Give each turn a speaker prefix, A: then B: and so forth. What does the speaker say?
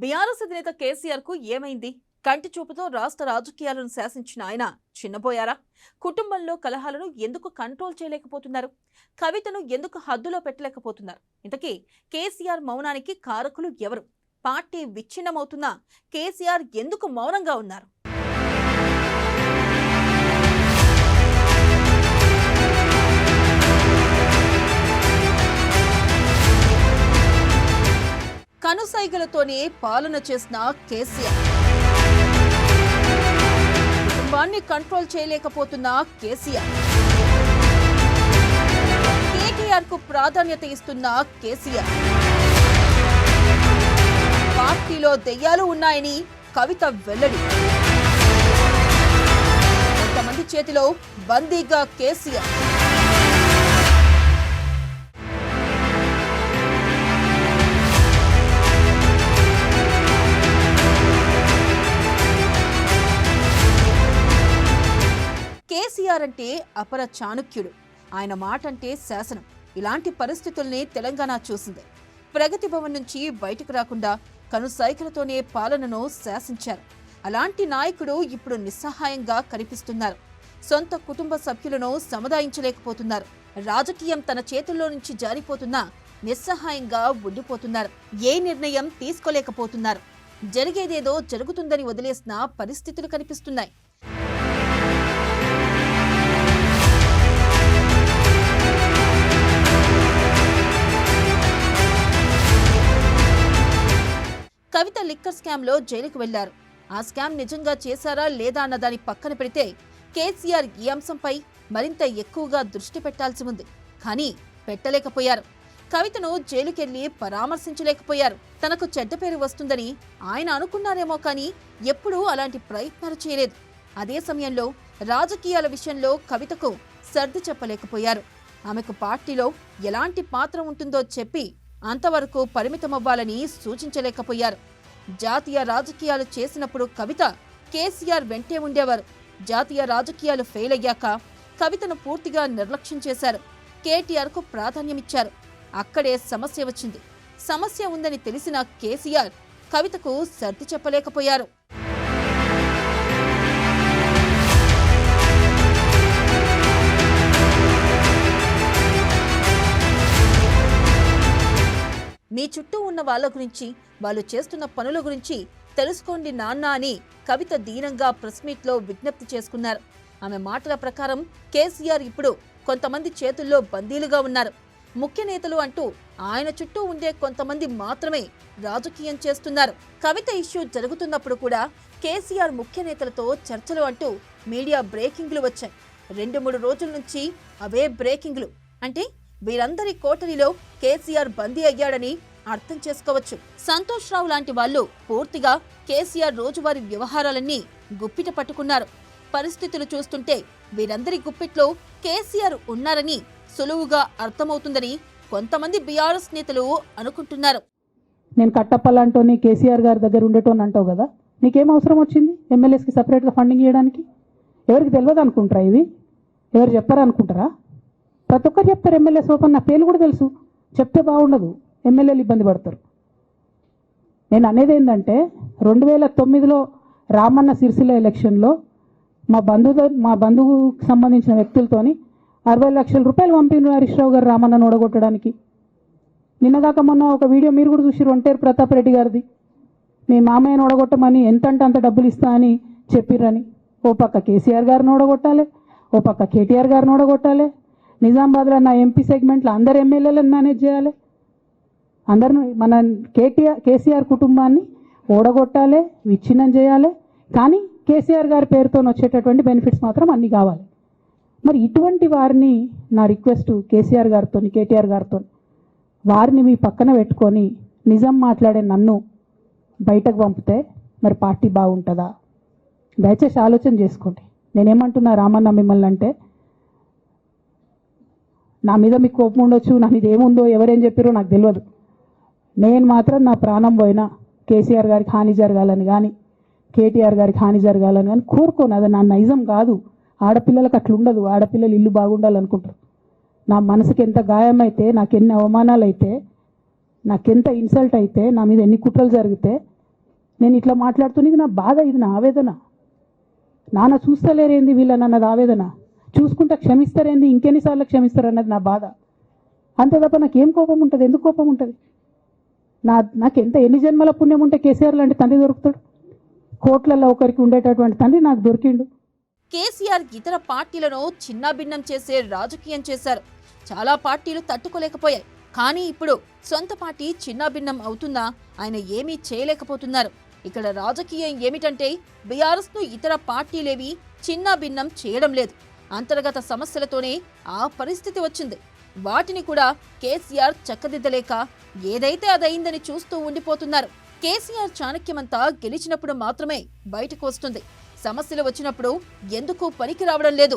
A: BRS అధినేత కేసీఆర్ కు ఏమైంది? కంటి చూపుతో రాష్ట్ర రాజకీయాలను శాసించిన ఆయన చిన్నపోయారా? కుటుంబంలో కలహాలను ఎందుకు కంట్రోల్ చేయలేకపోతున్నారు? కవితను ఎందుకు హద్దులో పెట్టలేకపోతున్నారు? ఇంతకీ కేసీఆర్ మౌనానికి కారకులు ఎవరు? పార్టీ విచ్ఛిన్నమవుతున్నా కేసీఆర్ ఎందుకు మౌనంగా ఉన్నారు? కనుసైగలతోనే పాలన చేసిన కేసీఆర్, కుటుంబాన్ని కంట్రోల్ చేయలేకపోతున్న కేసీఆర్, కేటీఆర్ కు ప్రాధాన్యత ఇస్తున్న కేసీఆర్, పార్టీలో దెయ్యాలు ఉన్నాయని కవిత వెల్లడి, కొంతమంది చేతిలో బందీగా కేసీఆర్. కేసీఆర్ అంటే అపర చాణుక్యుడు, ఆయన మాట అంటే శాసనం. ఇలాంటి పరిస్థితుల్ని తెలంగాణ చూసింది. ప్రగతి భవన్ నుంచి బయటకు రాకుండా కనుసైగలతోనే పాలనను శాసించారు. అలాంటి నాయకుడు ఇప్పుడు నిస్సహాయంగా కనిపిస్తున్నారు. సొంత కుటుంబ సభ్యులను సముదాయించలేకపోతున్నారు. రాజకీయం తన చేతుల్లో నుంచి జారిపోతున్నా నిస్సహాయంగా ఉండిపోతున్నారు. ఏ నిర్ణయం తీసుకోలేకపోతున్నారు. జరిగేదేదో జరుగుతుందని వదిలేసిన పరిస్థితులు కనిపిస్తున్నాయి. కవిత లిక్కర్ స్కామ్ లో జైలుకు వెళ్లారు. ఆ స్కామ్ నిజంగా చేశారా లేదా అన్న దాని పక్కన పెడితే కేసీఆర్ ఈ అంశంపై మరింత ఎక్కువగా దృష్టి పెట్టాల్సి ఉంది. కానీ పెట్టలేకపోయారు. కవితను జైలుకెళ్లి పరామర్శించలేకపోయారు. తనకు చెడ్డ పేరు వస్తుందని ఆయన అనుకున్నారేమో కానీ ఎప్పుడూ అలాంటి ప్రయత్నాలు చేయలేదు. అదే సమయంలో రాజకీయాల విషయంలో కవితకు సర్ది చెప్పలేకపోయారు. ఆమెకు పార్టీలో ఎలాంటి పాత్ర ఉంటుందో చెప్పి అంతవరకు పరిమితమవ్వాలని సూచించలేకపోయారు. జాతీయ రాజకీయాలు చేసినప్పుడు కవిత కేసీఆర్ వెంటే ఉండేవారు. జాతీయ రాజకీయాలు ఫెయిల్ అయ్యాక కవితను పూర్తిగా నిర్లక్ష్యం చేశారు. కేటీఆర్ కు ప్రాధాన్యమిచ్చారు. అక్కడే సమస్య వచ్చింది. సమస్య ఉందని తెలిసిన కేసీఆర్ కవితకు సర్ది చెప్పలేకపోయారు. మీ చుట్టూ ఉన్న వాళ్ళ గురించి, వాళ్ళు చేస్తున్న పనుల గురించి తెలుసుకోండి నాన్న అని కవిత దీనంగా ప్రెస్ మీట్ లో విజ్ఞప్తి చేసుకున్నారు. ఆమె మాటల ప్రకారం కేసీఆర్ ఇప్పుడు కొంతమంది చేతుల్లో బందీలుగా ఉన్నారు. ముఖ్య నేతలు అంటూ ఆయన చుట్టూ ఉండే కొంతమంది మాత్రమే రాజకీయం చేస్తున్నారు. కవిత ఇష్యూ జరుగుతున్నప్పుడు కూడా కేసీఆర్ ముఖ్య నేతలతో చర్చలు అంటూ మీడియా బ్రేకింగ్లు వచ్చాయి. 2-3 రోజుల నుంచి అవే బ్రేకింగ్లు. అంటే వీరందరి కోటరీలో కేసీఆర్ బందీ అయ్యాడని అర్థం చేసుకోవచ్చు. సంతోష్ రావు లాంటి వాళ్ళు పూర్తిగా కేసీఆర్ రోజువారీ వ్యవహారాలన్నీ గుప్పిట పట్టుకున్నారు. పరిస్థితులు చూస్తుంటే వీరందరి గుప్పిట్లో కేసీఆర్ ఉన్నారని సులువుగా అర్థమవుతుందని కొంతమంది బీఆర్ఎస్ నేతలు అనుకుంటున్నారు.
B: నేను కట్టప్పలాంటోని కేసీఆర్ గారి దగ్గర ఉండేటోని అంటావు కదా, నీకేం అవసరం వచ్చింది ఎమ్మెల్యేస్కి సపరేట్గా ఫండింగ్ చేయడానికి? ఎవరికి తెలియదు అనుకుంటారా? ఇది ఎవరు చెప్పారు అనుకుంటారా? ప్రతి ఒక్కరు చెప్తారు ఎమ్మెల్యేస్ ఓపెన్. నా పేర్లు కూడా తెలుసు. చెప్తే బాగుండదు, ఎమ్మెల్యేలు ఇబ్బంది పడతారు. నేను అనేది ఏంటంటే 2009లో రామన్న సిరిసిల్ల ఎలక్షన్లో మా బంధువుకు సంబంధించిన వ్యక్తులతోని 60 లక్షల రూపాయలు పంపిన హరీష్ రావు గారు రామన్నను ఓడగొట్టడానికి. నిన్నగాక మొన్న ఒక వీడియో మీరు కూడా చూసి ఒంటేరు ప్రతాప్ రెడ్డి గారిది. మీ మామయ్యను ఓడగొట్టమని ఎంత అంటే అంత డబ్బులు ఇస్తా అని చెప్పిర్రని. ఓ పక్క కేసీఆర్ గారిని ఓడగొట్టాలి, ఓ పక్క కేటీఆర్ గారిని ఓడగొట్టాలి. నిజామాబాద్లో నా ఎంపీ సెగ్మెంట్లో అందరు ఎమ్మెల్యేలను మేనేజ్ చేయాలి. అందరిని మన కేసీఆర్ కుటుంబాన్ని ఓడగొట్టాలి, విచ్ఛిన్నం చేయాలి. కానీ కేసీఆర్ గారి పేరుతో వచ్చేటటువంటి బెనిఫిట్స్ మాత్రం అన్నీ కావాలి. మరి ఇటువంటి వారిని నా రిక్వెస్ట్ కేసీఆర్ గారితో, కేటీఆర్ గారితో, వారిని మీ పక్కన పెట్టుకొని నిజం మాట్లాడే నన్ను బయటకు పంపితే మరి పార్టీ బాగుంటుందా? దయచేసి ఆలోచన చేసుకోండి. నేనేమంటున్నా రామన్న మిమ్మల్ని అంటే, నా మీద మీకు కోపం ఉండొచ్చు, నా మీద ఏముందో ఎవరేం చెప్పారో నాకు తెలియదు. నేను మాత్రం నా ప్రాణం పోయినా కేసీఆర్ గారికి హాని జరగాలని కానీ కేటీఆర్ గారికి హాని జరగాలని కానీ కోరుకోను. అది నా నైజం కాదు. ఆడపిల్లలకు అట్లా ఉండదు. ఆడపిల్లలు ఇల్లు బాగుండాలనుకుంటారు. నా మనసుకి ఎంత గాయమైతే, నాకు ఎన్ని అవమానాలు అయితే, నాకెంత ఇన్సల్ట్ అయితే, నా మీద ఎన్ని కుట్రలు జరిగితే నేను ఇట్లా మాట్లాడుతున్నది నా బాధ, ఇది నా ఆవేదన. నాన్న చూస్తలేరేంది వీళ్ళని అన్నది ఆవేదన, చూసుకుంటా క్షమిస్తారేంది ఇంకెన్నిసార్లు క్షమిస్తారన్నది నా బాధ. అంతే తప్ప నాకేం కోపం ఉంటుంది? ఎందుకు కోపం ఉంటుంది? నాకు ఎన్ని జన్మల పుణ్యం ఉంటే కేసీఆర్ లాంటి తండ్రి దొరుకుతాడు? కోట్లలో ఒకరికి ఉండేటటువంటి తండ్రి నాకు దొరికిండు.
A: కేసీఆర్ ఇతర పార్టీలను చిన్నాభిన్నం చేసే రాజకీయం చేశారు. చాలా పార్టీలు తట్టుకోలేకపోయాయి. కానీ ఇప్పుడు సొంత పార్టీ చిన్నాభిన్నం అవుతుందా? ఆయన ఏమీ చేయలేకపోతున్నారు. ఇక్కడ రాజకీయం ఏమిటంటే బీఆర్ఎస్ ను ఇతర పార్టీలేవి చిన్నాభిన్నం చేయడం లేదు. అంతర్గత సమస్యలతోనే ఆ పరిస్థితి వచ్చింది. వాటిని కూడా కేసీఆర్ చక్కదిద్దలేక ఏదైతే అదయిందని చూస్తూ ఉండిపోతున్నారు. కేసీఆర్ చాణక్యమంతా గెలిచినప్పుడు మాత్రమే బయటకు వస్తుంది. సమస్యలు వచ్చినప్పుడు ఎందుకు పనికి రావడం లేదు.